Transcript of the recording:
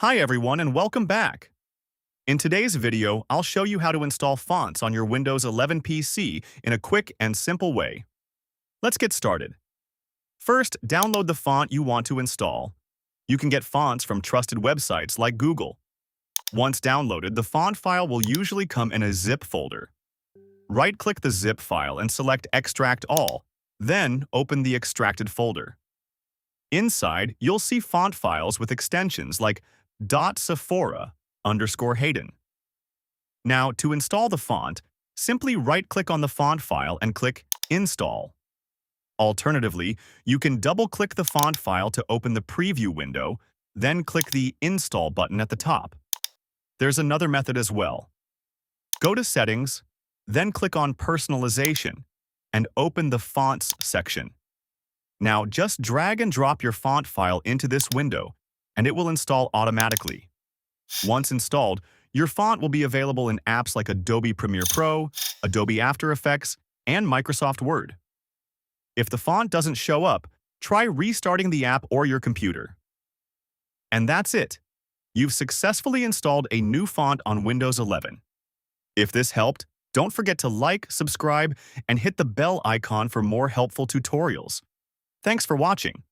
Hi everyone and welcome back. In today's video, I'll show you how to install fonts on your Windows 11 PC in a quick and simple way. Let's get started. First, download the font you want to install. You can get fonts from trusted websites like Google. Once downloaded, the font file will usually come in a zip folder. Right-click the zip file and select Extract All, then open the extracted folder. Inside, you'll see font files with extensions like .sephora_Hayden. Now, to install the font, simply right-click on the font file and click Install. Alternatively, you can double-click the font file to open the preview window, then click the Install button at the top. There's another method as well. Go to Settings, then click on Personalization, and open the Fonts section. Now, just drag and drop your font file into this window, and it will install automatically. Once installed, your font will be available in apps like Adobe Premiere Pro, Adobe After Effects, and Microsoft Word. If the font doesn't show up, try restarting the app or your computer. And that's it. You've successfully installed a new font on Windows 11. If this helped, don't forget to like, subscribe, and hit the bell icon for more helpful tutorials. Thanks for watching.